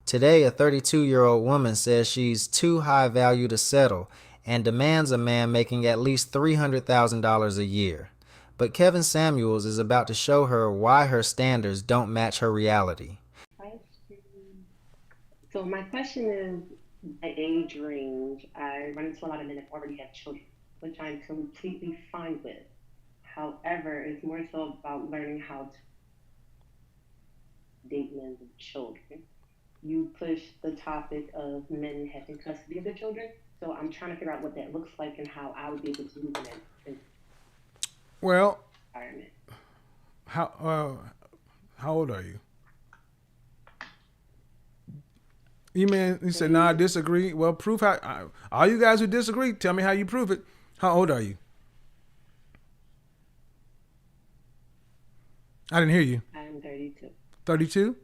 Today, a 32-year-old woman says she's too high value to settle and demands a man making at least $300,000 a year. But Kevin Samuels is about to show her why her standards don't match her reality. Question. So my question is my age range. I run into a lot of men that already have children, which I'm completely fine with. However, it's more so about learning how to date men with children. You push the topic of men having custody of their children, so I'm trying to figure out what that looks like and how I would be able to move in that Well, environment. how old are you? You said no, I 32. disagree. Well, prove how. All you guys who disagree, tell me how you prove it. How old are you? I didn't hear you. I'm 32. 32.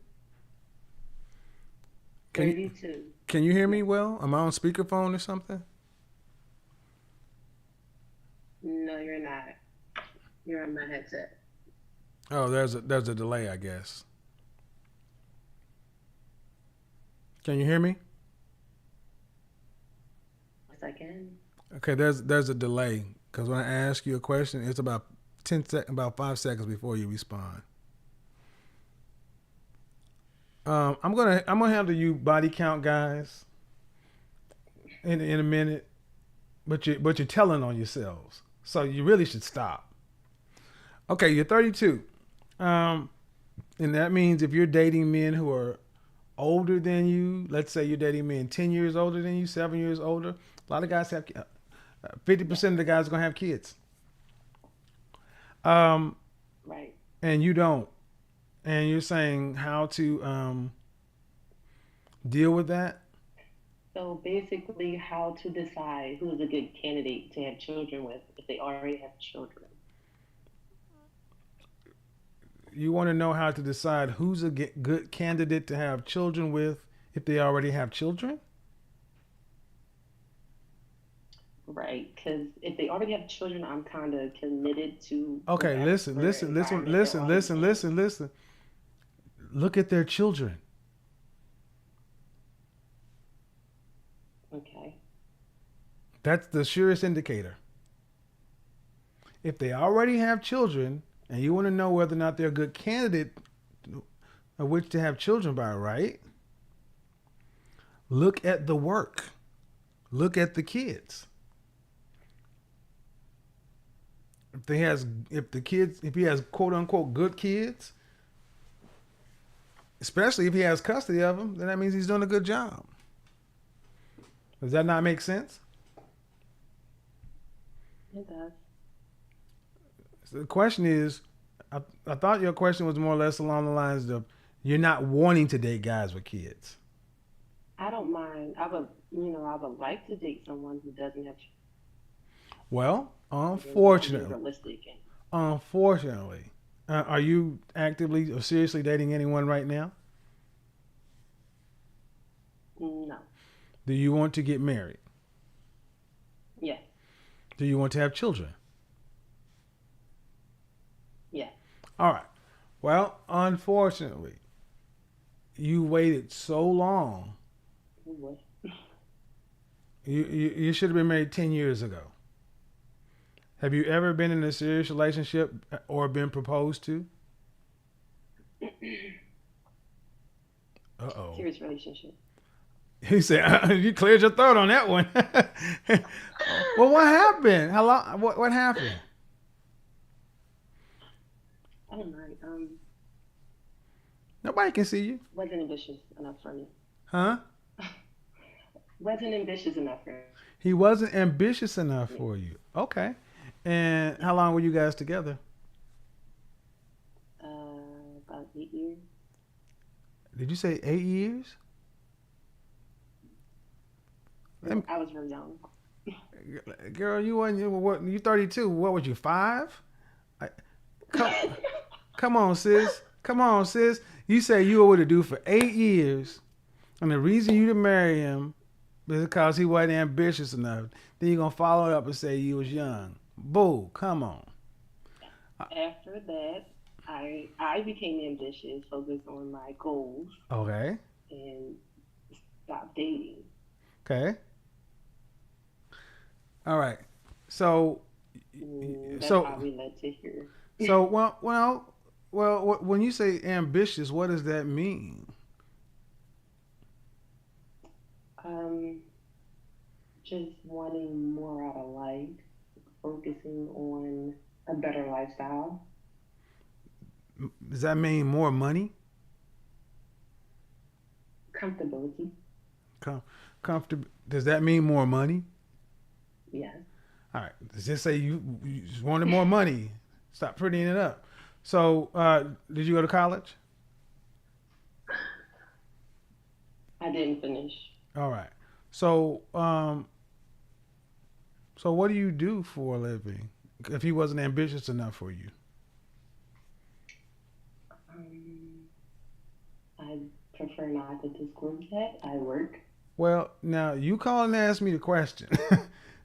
Can you 32. can you hear me Yes. well? Am I on speakerphone or something? No, you're not. You're on my headset. Oh, there's a delay, I guess. Can you hear me? Yes, I can. Okay, there's a delay because when I ask you a question, it's about about 5 seconds before you respond. I'm gonna handle you body count guys in a minute, but you're telling on yourselves, so you really should stop. Okay, you're 32, um, and that means if you're dating men who are older than you, let's say you're dating men 10 years older than you, 7 years older. A lot of guys have 50% of Yes. the guys are gonna have kids, um, Right. and you don't. And you're saying how to deal with that. So basically, how to decide who is a good candidate to have children with if they already have children. You want to know how to decide who's a good candidate to have children with if they already have children. Right. Because if they already have children, I'm kind of committed to Okay, listen, whatever listen, listen, environment they're listen, already listen, in. listen, listen. Look at their children. Okay. That's the surest indicator. If they already have children and you want to know whether or not they're a good candidate of which to have children by, right? Look at the work. Look at the kids. If he has quote unquote good kids, especially if he has custody of them, then that means he's doing a good job. Does that not make sense? It does. So the question is, I thought your question was more or less along the lines of you're not wanting to date guys with kids. I don't mind. I would like to date someone who doesn't have Well, children. I'm being unfortunately, realistic. And unfortunately, are you actively or seriously dating anyone right now? no. Do you want to get married? Yes. Do you want to have children? Yes. All right. Well, unfortunately, you waited so long. Oh boy. You should have been married 10 years ago. Have you ever been in a serious relationship or been proposed to? Uh oh. Serious relationship. He said, "You cleared your throat on that one." Well, what happened? How long? What happened? I don't mind. Nobody can see you, Wasn't ambitious enough for me. huh? Wasn't ambitious enough for He wasn't ambitious enough me. for you. Okay. And how long were you guys together? About 8 years. Did you say 8 years? Let me, I was very young. girl, you wasn't you what? You 32. What was you 5? I, come, come on, sis. Come on, sis. You say you were with a dude for 8 years, and the reason you didn't marry him is because he wasn't ambitious enough. Then you're gonna follow it up and say you was young. Boo, come on. After that, I became ambitious, focused on my goals, Okay. and stop dating. Okay. All right. So That's so probably led to here. well. When you say ambitious, what does that mean? um, just wanting more out of life, focusing on a better lifestyle, Does that mean more money? comfortability. Com- Comfortable. Does that mean more money? Yes, All right. Let's just say you just wanted more money. Stop prettying it up. So, did you go to college? I didn't finish. All right. So, so what do you do for a living? If he wasn't ambitious enough for you. Um, I prefer not to disclose that. I work. Well, now you call and ask me the question.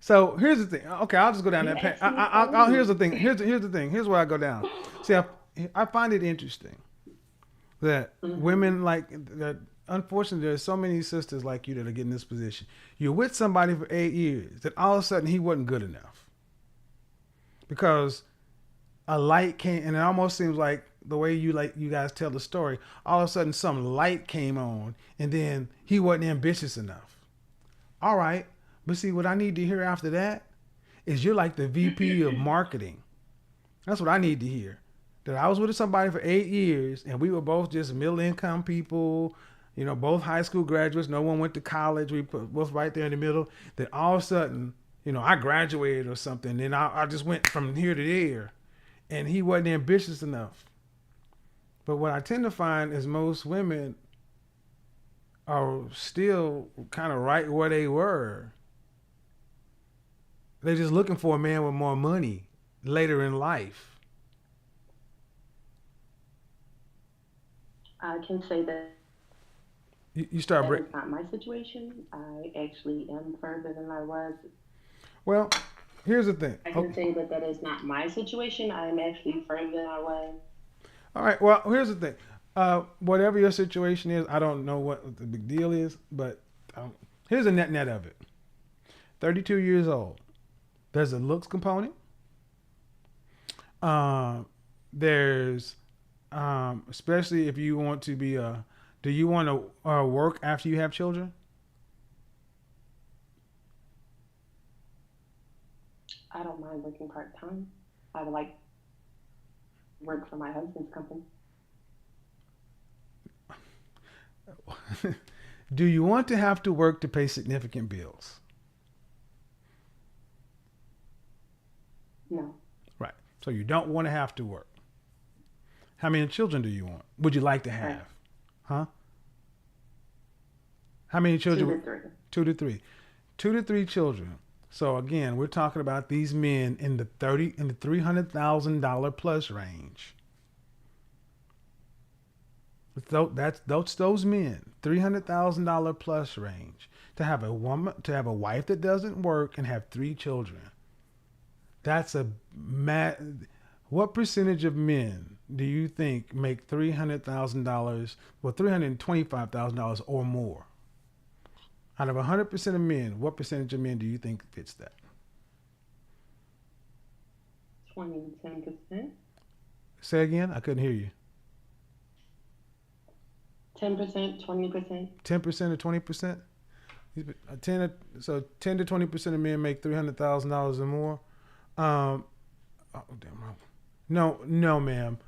So here's the thing. Okay, I'll just go down You that path. asked me if I Here's the work. thing. Here's the thing. Here's where I go down. See, I find it interesting that Hmm. women like that. Unfortunately, there's so many sisters like you that are getting this position. You're with somebody for 8 years, that all of a sudden he wasn't good enough because a light came, and it almost seems like the way you guys tell the story. All of a sudden, some light came on, and then he wasn't ambitious enough. All right, but see, what I need to hear after that is you're like the VP of marketing. That's what I need to hear. That I was with somebody for 8 years, and we were both just middle income people. Both high school graduates. No one went to college. We put both right there in the middle. That all of a sudden, I graduated or something. Then I just went from here to there, and he wasn't ambitious enough. But what I tend to find is most women are still kind of right where they were. They're just looking for a man with more money later in life. I can say that You start that break. is not my situation. I actually am further than I was. Well, here's the thing. I Oh, can say that that is not my situation. I'm actually further than I was. all right. Well, here's the thing. Whatever your situation is, I don't know what the big deal is, but here's the net of it. 32 years old. There's a looks component. Um, there's especially if you want to be a. Do you want to work after you have children? I don't mind working part time. I would like to work for my husband's company. Do you want to have to work to pay significant bills? No, Right. So you don't want to have to work. How many children do you want? Would you like to right. have? Huh? How many Two children? to three. 2 to 3. 2 to 3 children. So again, we're talking about these men in the $300,000 plus range. That's those men, $300,000 plus range, to have a wife that doesn't work and have 3 children. That's a mad. What percentage of men do you think make $300,000, well, $325,000 or more? Out of 100% of men, what percentage of men do you think fits that? 10%. Say again. I couldn't hear you. 10%, 20%. 10% or 20%? 10 so 10 to 20% of men make $300,000 or more. Um, oh damn, wrong. No, no, ma'am.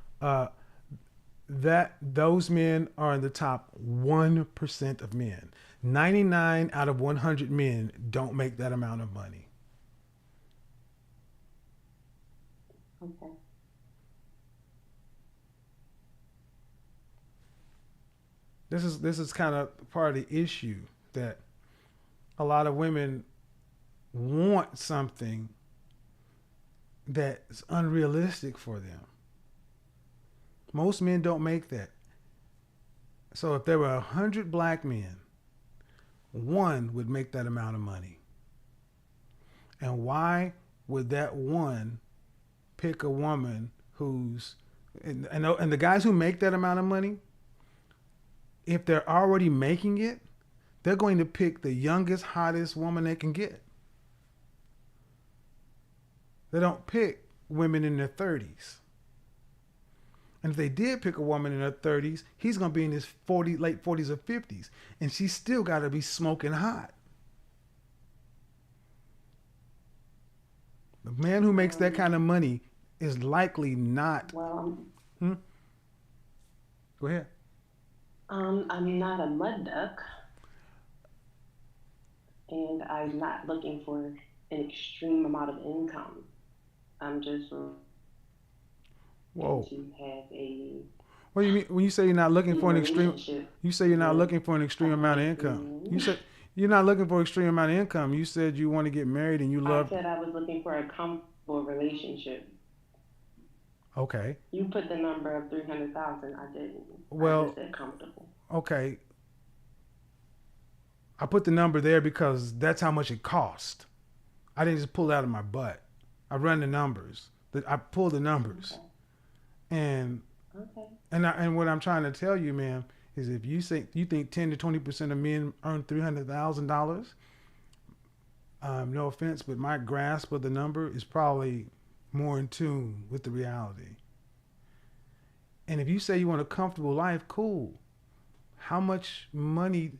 That those men are in the top 1% of men. 99 out of 100 men don't make that amount of money. Okay. This is kind of part of the issue that a lot of women want something that's unrealistic for them. Most men don't make that. So if there were 100 black men, one would make that amount of money. And why would that one pick a woman who's and the guys who make that amount of money, if they're already making it, they're going to pick the youngest, hottest woman they can get. They don't pick women in their 30s. And if they did pick a woman in her 30s, he's going to be in his late 40s or 50s. And she's still got to be smoking hot. The man who makes that kind of money is likely not. Well, Hmm? Go ahead. I'm not a mud duck, and I'm not looking for an extreme amount of income. I'm just looking Whoa. to have a What do you mean when you say you're not looking for an extreme? relationship You say you're not with looking for an a extreme amount of nice income. You man. said you're not looking for an extreme amount of income. You said you want to get married and you I love. said I was looking for a comfortable relationship. Okay. You put the number of 300,000. I didn't. I just Well, said comfortable. okay. I put the number there because that's how much it cost. I didn't just pull it out of my butt. I run the numbers. I pulled the numbers, Okay. and Okay. and what I'm trying to tell you, ma'am, is if you say you think 10 to 20% of men earn $300,000, no offense, but my grasp of the number is probably more in tune with the reality. And if you say you want a comfortable life, cool. How much money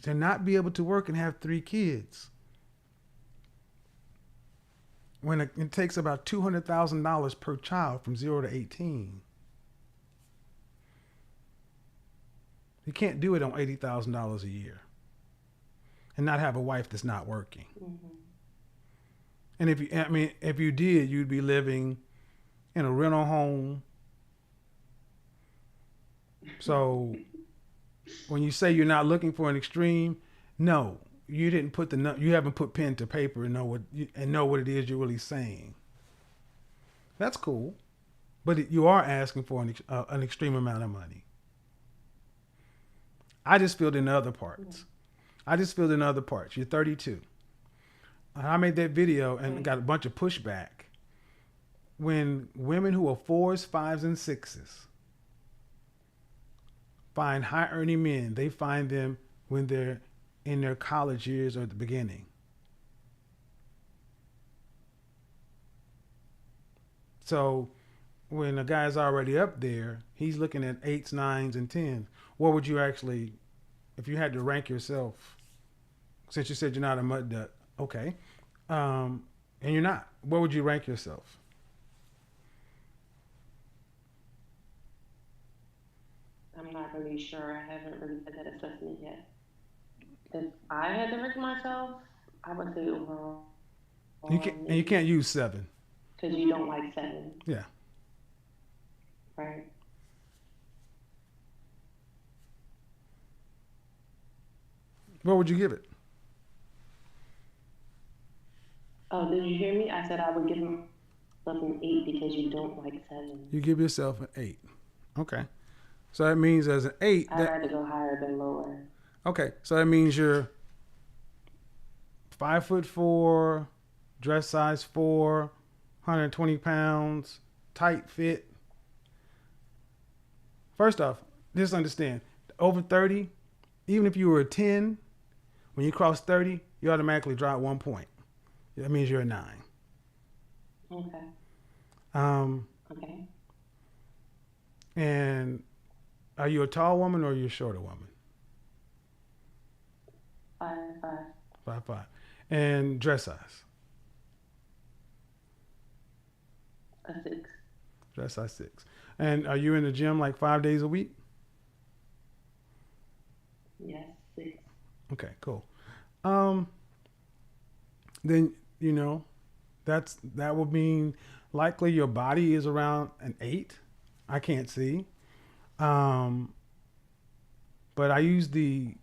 to not be able to work and have 3 kids when it takes about $200,000 per child from 0 to 18? You can't do it on $80,000 a year and not have a wife that's not working. Hmm. And if you did, you'd be living in a rental home. So when you say you're not looking for an extreme, no, you haven't put pen to paper and know what it is you're really saying. That's cool, but you are asking for an extreme amount of money. I just filled in the other parts. I just filled in other parts. You're 32. I made that video and got a bunch of pushback. When women who are 4s, 5s, and 6s find high earning men, they find them when they're in their college years or at the beginning. So when a guy's already up there, he's looking at 8s, 9s, and 10s. What would you actually, if you had to rank yourself, since you said you're not a mud duck, okay, and you're not, where would you rank yourself? I'm not really sure. I haven't really done that assessment yet. If I had to rank myself, I would say overall You maybe can't use 7. because you don't like seven, Yeah. right? What would you give it? Oh, did you hear me? I said I would give myself an eight because you don't like sevens. You give yourself an 8. Okay. So that means as an 8, I'd rather go higher than lower. okay. So that means you're 5'4", dress size 4, 120 pounds, tight fit. First off, just understand, over 30, even if you were a 10, when you cross 30, you automatically drop 1 point. That means you're a 9. Okay. Um, Okay. and are you a tall woman or are you a shorter woman? 5'5". 5'5". And dress size? A 6. Dress size 6. And are you in the gym like 5 days a week? Yes, 6. Okay, cool. Um, then that would mean likely your body is around an 8. I can't see. Um, but I used the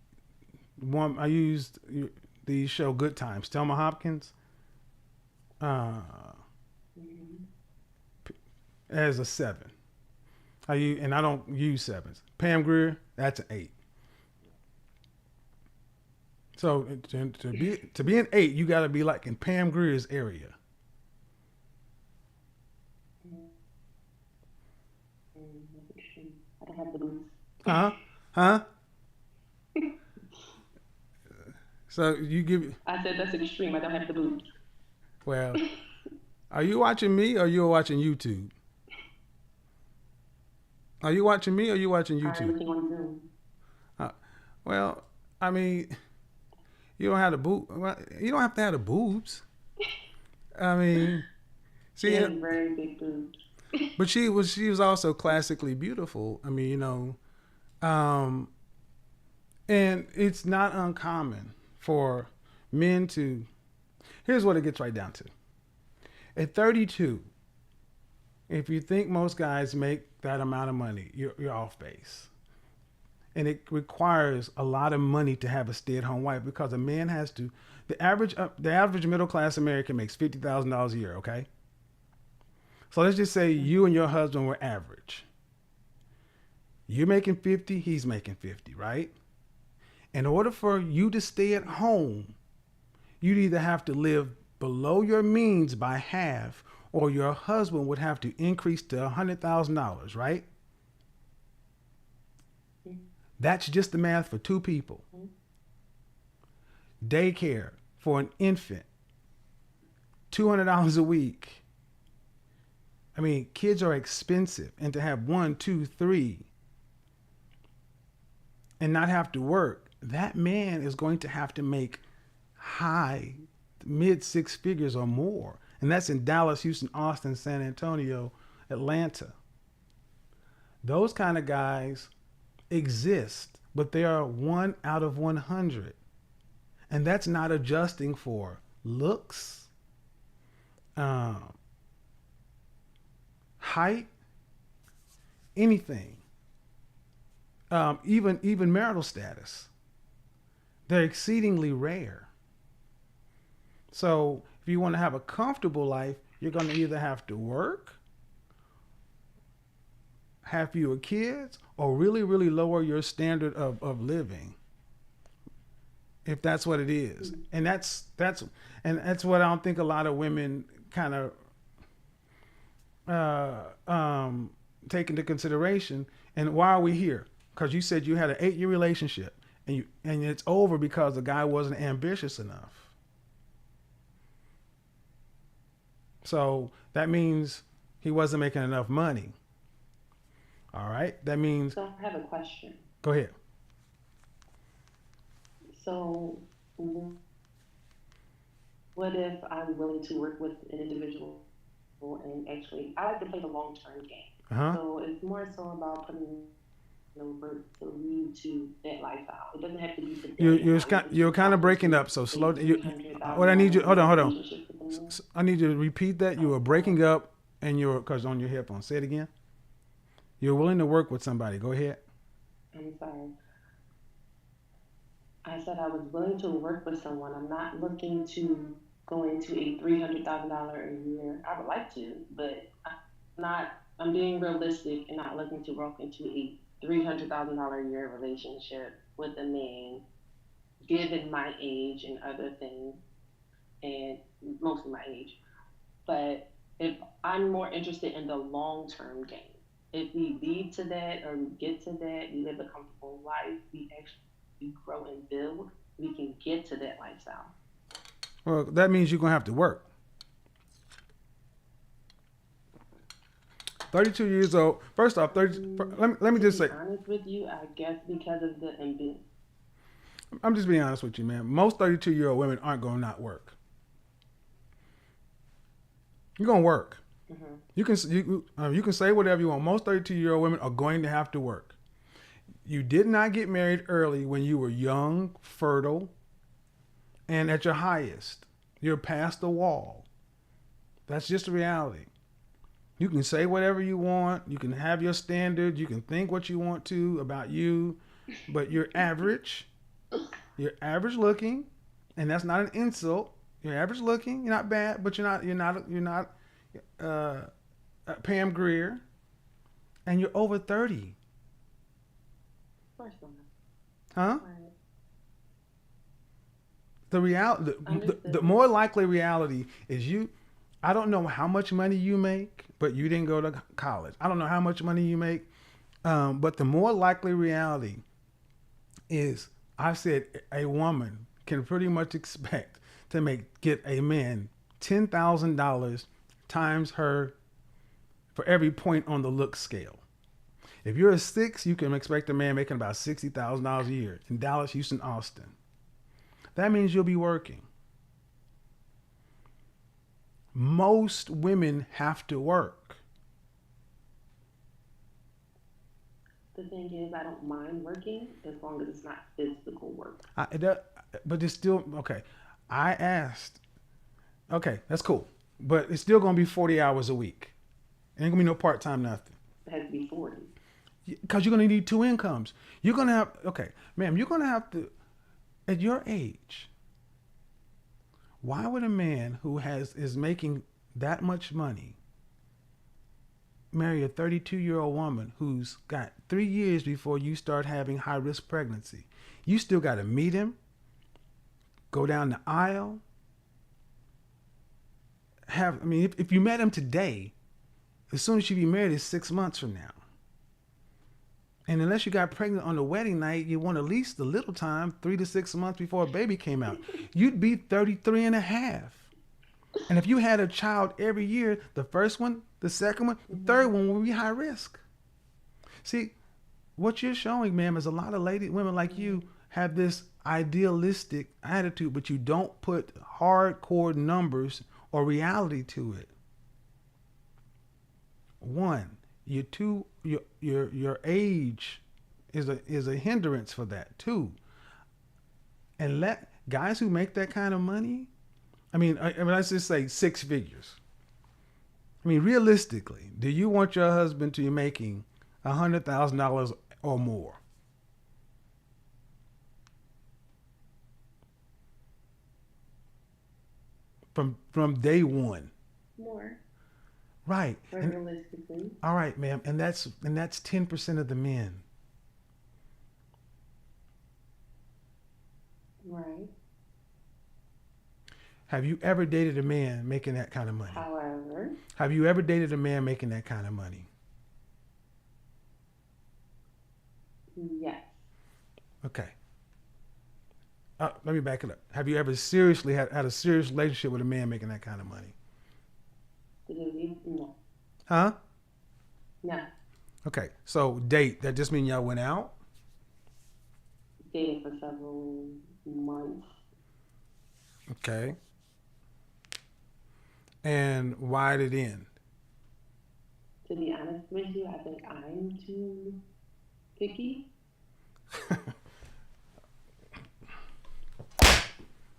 show Good Times. Thelma Hopkins uh, Mm-hmm. as a 7. And I don't use 7s. Pam Grier, that's an 8. So to be an 8, you got to be like in Pam Grier's area. I don't have the boots. Huh? Huh? So you give. I said that's extreme. I don't have the boobs. Well, are you watching me or you watching YouTube? Are you watching me or you watching I'm YouTube? looking on Zoom. Uh, well, I mean, you don't have the boob. Well, you don't have to have the boobs. I mean, She see, has very big boobs. but she was also classically beautiful. I mean, um, and it's not uncommon for men to. Here's what it gets right down to. At 32, if you think most guys make that amount of money, you're off base. And it requires a lot of money to have a stay-at-home wife because a man has to. The average middle class American makes $50,000 a year. Okay, so let's just say you and your husband were average. You're making 50, he's making 50, right? In order for you to stay at home, you'd either have to live below your means by half, or your husband would have to increase to $100,000, right? That's just the math for two people. Daycare for an infant, $200 a week. I mean, kids are expensive, and to have one, two, three, and not have to work, that man is going to have to make high, mid six figures or more. And that's in Dallas, Houston, Austin, San Antonio, Atlanta. Those kind of guys exist, but they are 1 out of 100. And that's not adjusting for looks, height, anything, even marital status. They're exceedingly rare. So if you want to have a comfortable life, you're going to either have to work, have fewer kids, or really, really lower your standard of living. If that's what it is. And that's what I don't think a lot of women kind of take into consideration. And why are we here? Because you said you had an 8-year relationship and it's over because the guy wasn't ambitious enough. So that means he wasn't making enough money. All right. That means. So I have a question. Go ahead. So what if I'm willing to work with an individual and actually I like to play the long term game. Uh huh. So it's more so about putting work to lead to that lifestyle. It doesn't have to be today. You're kind of breaking up. So slow. What I need you. Hold on. I need you to repeat that. You were breaking up, and because on your headphones. Say it again. You're willing to work with somebody. Go ahead. I'm sorry. I said I was willing to work with someone. I'm not looking to go into a $300,000 a year. I would like to, but I'm not. I'm being realistic and not looking to walk into a $300,000 a year relationship with a man, given my age and other things, and mostly my age. But if I'm more interested in the long term game, if we lead to that or we get to that, we live a comfortable life, we actually grow and build, we can get to that lifestyle. Well, that means you're gonna have to work. 32 years old. First off, 30. Let me To just be say, honest with you, I guess because of the ambition. I'm just being honest with you, man. Most 32-year-old women aren't gonna not work. You're gonna work. Mm-hmm. You can say whatever you want. Most 32-year-old women are going to have to work. You did not get married early when you were young, fertile, and at your highest. You're past the wall. That's just the reality. You can say whatever you want. You can have your standards. You can think what you want to about you, but you're average. You're average looking, and that's not an insult. You're average looking. You're not bad, but you're not Pam Grier, and you're over 30. Of course not. Huh? Right. The more likely reality is you. I don't know how much money you make, but you didn't go to college. I don't know how much money you make, but the more likely reality is, I said a woman can pretty much expect to get a man $10,000 times her for every point on the look scale. If you're a 6, you can expect a man making about $60,000 a year in Dallas, Houston, Austin. That means you'll be working. Most women have to work. The thing is, I don't mind working as long as it's not physical work. But it's still okay. I asked. Okay, that's cool, but it's still gonna be 40 hours a week. Ain't gonna be no part time nothing. It has to be 40. Because you're gonna need two incomes. You're gonna have okay, ma'am. You're gonna have to at your age. Why would a man who is making that much money marry a 32-year-old woman who's got 3 years before you start having high risk pregnancy? You still got to meet him, go down the aisle. If you met him today, as soon as you be married is 6 months from now. And unless you got pregnant on the wedding night, you want at least a little time, 3 to 6 months before a baby came out. You'd be 33 and a half. And if you had a child every year, the first one, the second one, the third one will be high risk. See, what you're showing, ma'am, is a lot of women like you have this idealistic attitude, but you don't put hardcore numbers or reality to it. One, your age is a hindrance for that too. And let guys who make that kind of money, let's just say 6 figures. Realistically, do you want your husband to be making $100,000 or more? From day one. More. Right. Realistically. All right, ma'am. And that's 10% of the men. Right. Have you ever dated a man making that kind of money? However. Have you ever dated a man making that kind of money? Yes. Okay. Let me back it up. Have you ever seriously had a serious relationship with a man making that kind of money? No. Huh? No. Okay. So date, that just mean y'all went out? Dated for several months. Okay. And why did it end? To be honest with you, I think I'm too picky.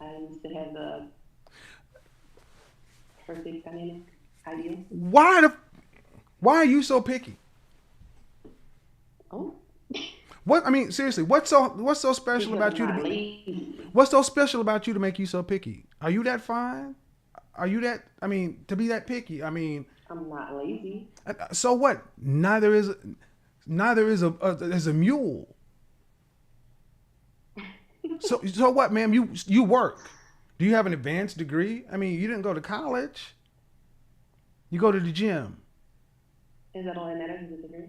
I used to have the perfect dynamic ideal. Why are you so picky? Oh. Seriously, what's so special about you to be lazy. What's so special about you to make you so picky? Are you that fine? Are you that to be that picky? I'm not lazy. So what? Neither is a mule. So what, ma'am? You work. Do you have an advanced degree? You didn't go to college. You go to the gym. Is that all that matters? Is the degree?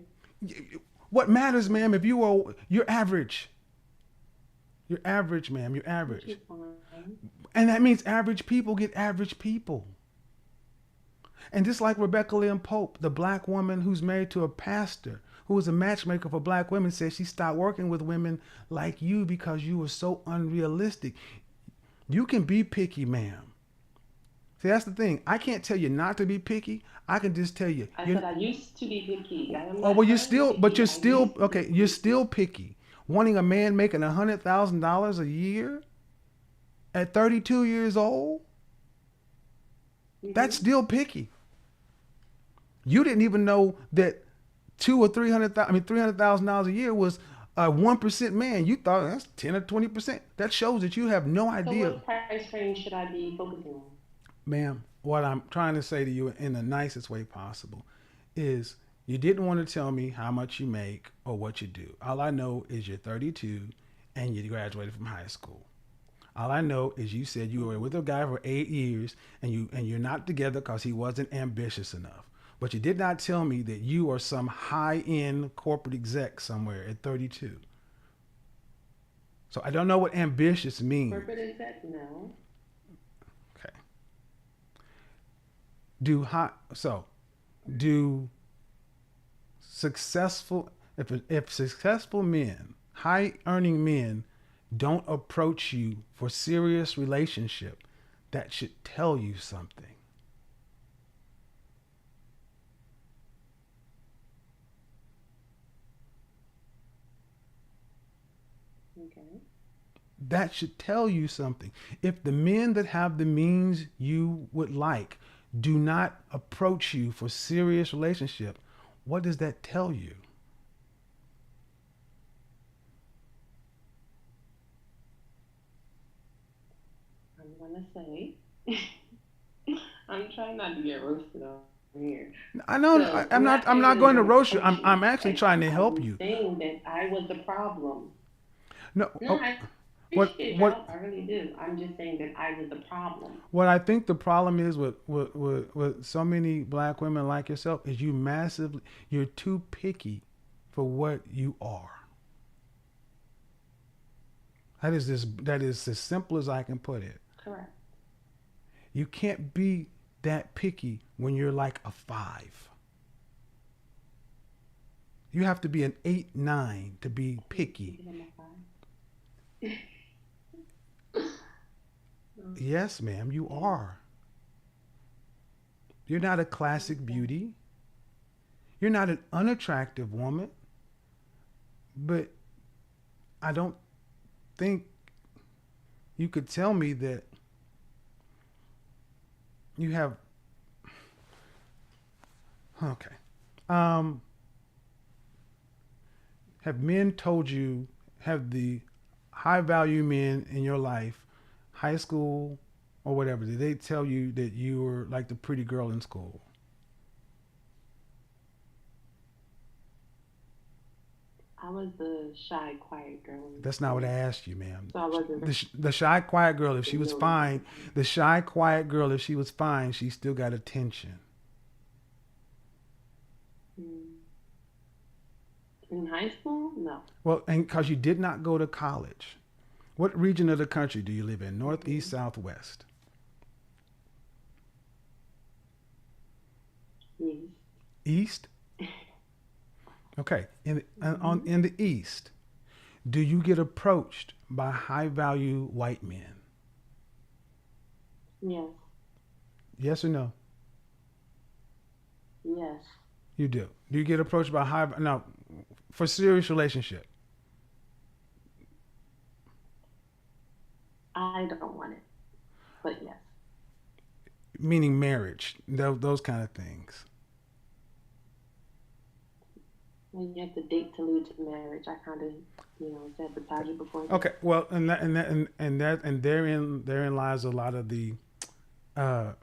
What matters, ma'am? If you're average. You're average, ma'am. You're average. And that means average people get average people. And just like Rebecca Lynn Pope, the black woman who's married to a pastor, who was a matchmaker for black women, said she stopped working with women like you because you were so unrealistic. You can be picky, ma'am. See, that's the thing. I can't tell you not to be picky. I can just tell you. I said I used to be picky. You're still picky. Wanting a man making $100,000 a year at 32 years old? Mm-hmm. That's still picky. You didn't even know that $300,000 a year was a 1% man. You thought that's 10 or 20%. That shows that you have no idea. So what price range should I be focusing on? Ma'am, what I'm trying to say to you in the nicest way possible is you didn't want to tell me how much you make or what you do. All I know is you're 32 and you graduated from high school. All I know is you said you were with a guy for 8 years and you're not together because he wasn't ambitious enough. But you did not tell me that you are some high-end corporate exec somewhere at 32. So I don't know what ambitious means. Corporate is that? No. Okay. Do high so do successful if successful men, high earning men don't approach you for serious relationship, that should tell you something. Okay. That should tell you something. If the men that have the means you would like do not approach you for serious relationship, what does that tell you? I'm gonna say I'm trying not to get roasted on here. I know I'm not I'm saying not that they going to don't roast you. approach you. I'm actually trying to help I'm you. saying that I was the problem. No, No, oh, I appreciate your what help. I really do. I'm just saying that I was the problem. what I think the problem is with so many black women like yourself is you're too picky for what you are. That is as simple as I can put it. Correct. You can't be that picky when you're like a 5. You have to be an 8, 9 to be picky. Give them a five. Yes, ma'am, you are. You're not a classic Okay. beauty. You're not an unattractive woman, but I don't think you could tell me that you have. Okay. Um, have men told you, have the high value men in your life, high school or whatever, did they tell you that you were like the pretty girl in school? I was the shy, quiet girl in That's not what I school, asked you, ma'am. so I wasn't The shy, quiet girl, if she was really. fine, the shy, quiet girl, if she was fine, she still got attention. Mm. In high school, no. Well, and because you did not go to college. What region of the country do you live in? North, east, Mm-hmm. south, west? Yes. East? Okay. Mm-hmm. In the east, do you get approached by high value white men? Yes. Yes or no? Yes. You do. Do you get approached by high no for serious relationship? I don't want it, but yes. Meaning marriage, those kind of things. When you have to date to lead to marriage, I kind of, sabotage it before then. Okay, well, and therein lies a lot of the uh,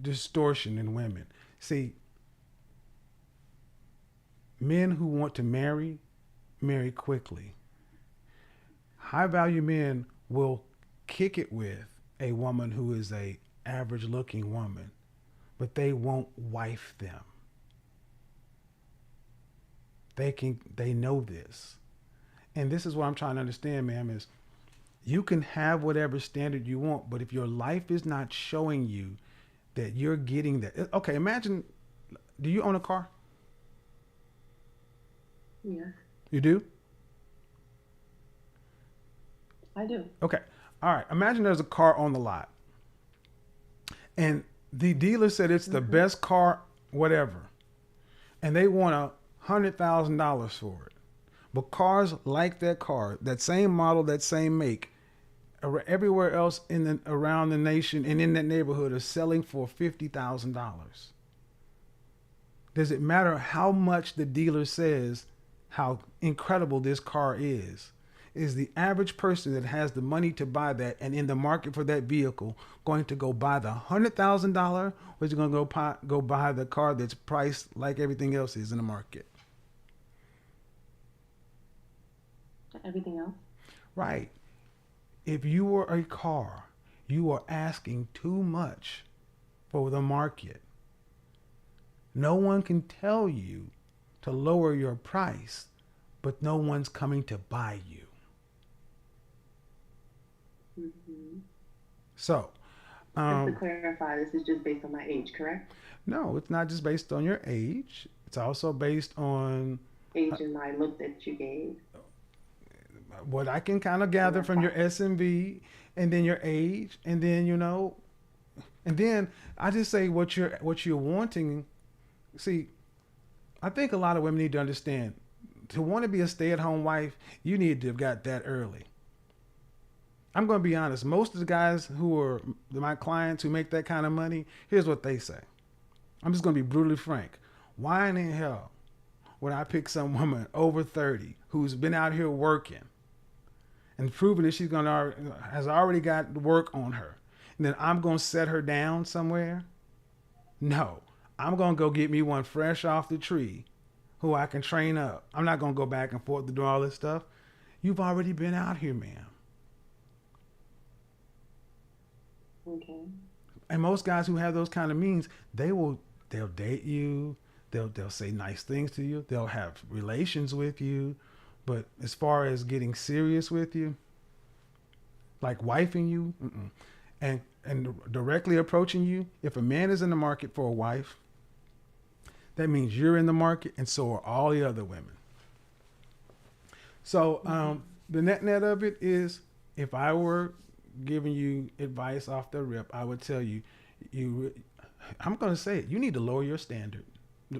distortion in women. See, men who want to marry quickly. High value men will kick it with a woman who is a average looking woman, but they won't wife them. They know this. And this is what I'm trying to understand, ma'am, is you can have whatever standard you want, but if your life is not showing you that you're getting that. Okay, imagine, do you own a car? Yes, You do? I do. Okay. All right. Imagine there's a car on the lot and the dealer said it's the Mm-hmm. best car, whatever, and they want $100,000 for it. But cars like that car, that same model, that same make, everywhere else around the nation and in that neighborhood are selling for $50,000. Does it matter how much the dealer says how incredible this car is? Is the average person that has the money to buy that and in the market for that vehicle going to go buy the $100,000, or is he going to go buy the car that's priced like everything else is in the market? Everything else? Right. If you were a car, you are asking too much for the market. No one can tell you to lower your price, but no one's coming to buy you. Hmm. So, Just to um, clarify, this is just based on my age, correct? no, it's not just based on your age. It's also based on uh, Age and my look that you gave. what I can kind of So gather that's from your fine. SMV, and then your age, and then and then I just say what you're wanting. See, I think a lot of women need to understand to want to be a stay-at-home wife, you need to have got that early. I'm going to be honest. Most of the guys who are my clients who make that kind of money, here's what they say. I'm just going to be brutally frank. Why in the hell would I pick some woman over 30 who's been out here working and proving that she's going to has already got work on her, and then I'm going to set her down somewhere? No, I'm going to go get me one fresh off the tree who I can train up. I'm not going to go back and forth to do all this stuff. You've already been out here, ma'am. Okay. And most guys who have those kind of means, they'll date you, they'll say nice things to you, they'll have relations with you, but as far as getting serious with you, like wifing you, and directly approaching you, if a man is in the market for a wife, that means you're in the market, and so are all the other women. So the net of it is, if I were giving you advice off the rip, I would tell you, you, I'm going to say it. You need to lower your standard,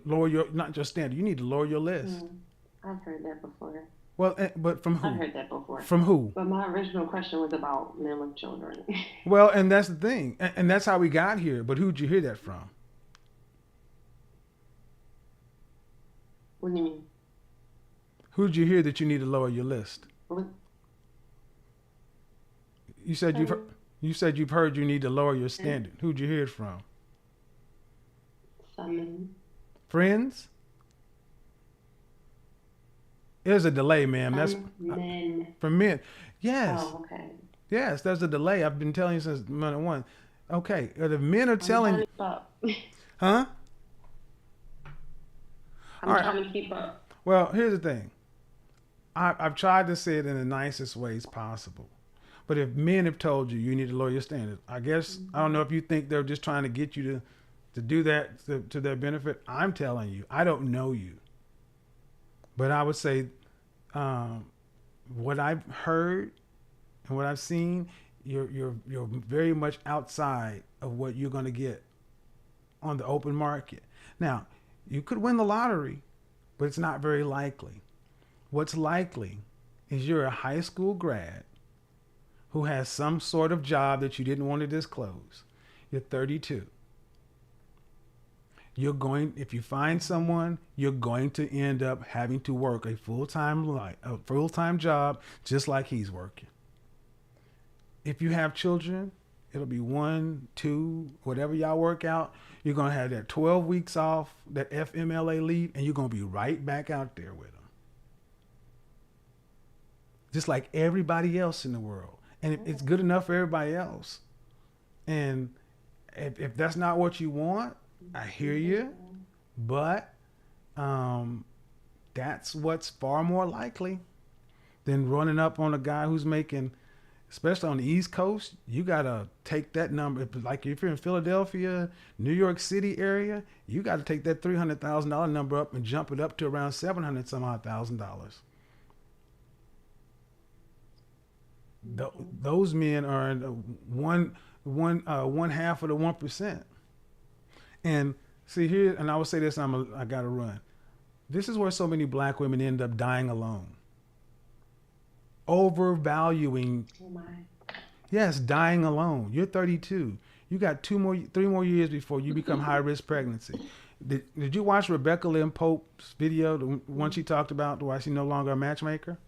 lower your not just standard. You need to lower your list. Mm, I've heard that before. Well, but from I've who? heard that before. From who? But my original question was about men with children. Well, and that's the thing, and that's how we got here. But who'd you hear that from? What do you mean? Who'd you hear that you need to lower your list? What, You said you've heard, um, you said you've heard you need to lower your standard. Who'd you hear it from? some men. Friends? There's a delay, ma'am. That's Some men. from men. Yes, Oh, okay. yes. There's a delay. I've been telling you since minute one. Okay, the men are I'm telling trying you, to keep up. huh? All I'm right. trying to keep up. Well, here's the thing. I've tried to say it in the nicest ways possible. But if men have told you you need to lower your standards, I guess I don't know if you think they're just trying to get you to do that to their benefit. I'm telling you, I don't know you, but I would say um, what I've heard and what I've seen, you're very much outside of what you're going to get on the open market. Now, you could win the lottery, but it's not very likely. What's likely is you're a high school grad who has some sort of job that you didn't want to disclose. You're 32. If you find someone, you're going to end up having to work a full-time job just like he's working. If you have children, it'll be 1, 2, whatever y'all work out. You're going to have that 12 weeks off, that FMLA leave, and you're going to be right back out there with them. Just like everybody else in the world. And it's good enough for everybody else. And if that's not what you want, I hear you. But that's what's far more likely than running up on a guy who's making, especially on the East Coast, you got to take that number. Like if you're in Philadelphia, New York City area, you got to take that $300,000 number up and jump it up to around 700 some odd $1,000. Those men are in one half of the 1%. And see here, and I would say this, I got to run. This is where so many black women end up dying alone. Overvaluing. Oh my. Yes, dying alone. You're 32. You got 3 more years before you become high risk pregnancy. Did you watch Rebecca Lynn Pope's video, the one she talked about why she's no longer a matchmaker?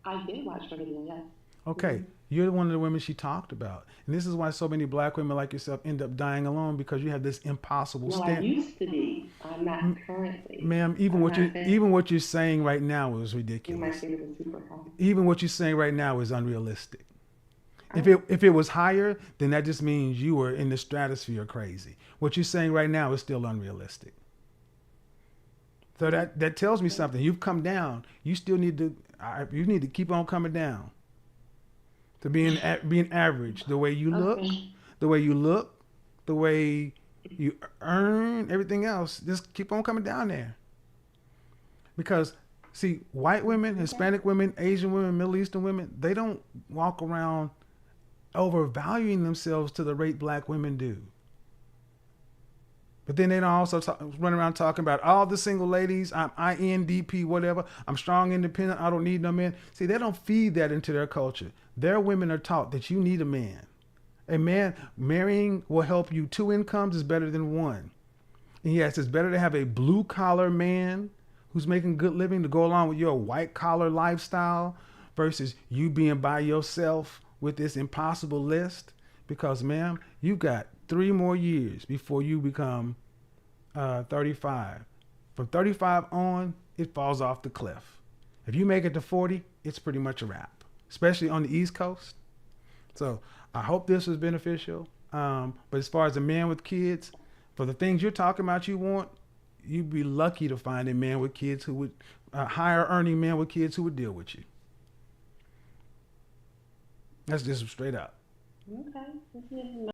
I did watch the video, yes. Okay, you're one of the women she talked about, and this is why so many black women like yourself end up dying alone, because you have this impossible No, I standard. used to be. I'm not currently. Ma'am, even I'm what not you there. even what you're saying right now is You ridiculous. might think it's a super high. Even what you're saying right now is unrealistic. If Oh, it was higher, then that just means you were in the stratosphere crazy. What you're saying right now is still unrealistic. So that tells me something. You've come down. You still need to you need to keep on coming down. to being average. The way you look, Okay. the way you look, the way you earn, everything else, just keep on coming down there. Because see, white women, Okay. Hispanic women, Asian women, Middle Eastern women, they don't walk around overvaluing themselves to the rate black women do. But then they don't also run around talking about all the single ladies. I'm INDP, whatever. I'm strong, independent. I don't need no man. See, they don't feed that into their culture. Their women are taught that you need a man. A man marrying will help you. 2 incomes is better than 1. And yes, it's better to have a blue collar man who's making good living to go along with your white collar lifestyle versus you being by yourself with this impossible list. Because, ma'am, you've got 3 more years before you become 35. From 35 on, it falls off the cliff. If you make it to 40, it's pretty much a wrap, especially on the East Coast. So I hope this was beneficial. But as far as a man with kids, for the things you're talking about you want, you'd be lucky to find a man with kids who would, a higher earning man with kids who would deal with you. That's just straight up. Okay.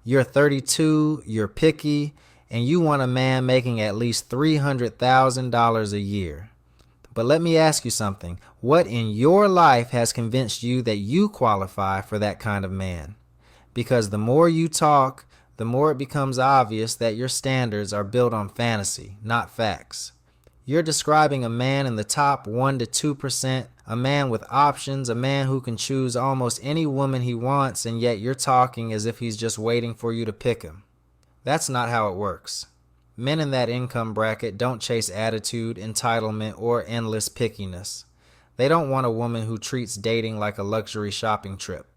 You're 32, you're picky, and you want a man making at least $300,000 a year. But let me ask you something. What in your life has convinced you that you qualify for that kind of man? Because the more you talk, the more it becomes obvious that your standards are built on fantasy, not facts. You're describing a man in the top 1 to 2%, a man with options, a man who can choose almost any woman he wants, and yet you're talking as if he's just waiting for you to pick him. That's not how it works. Men in that income bracket don't chase attitude, entitlement, or endless pickiness. They don't want a woman who treats dating like a luxury shopping trip.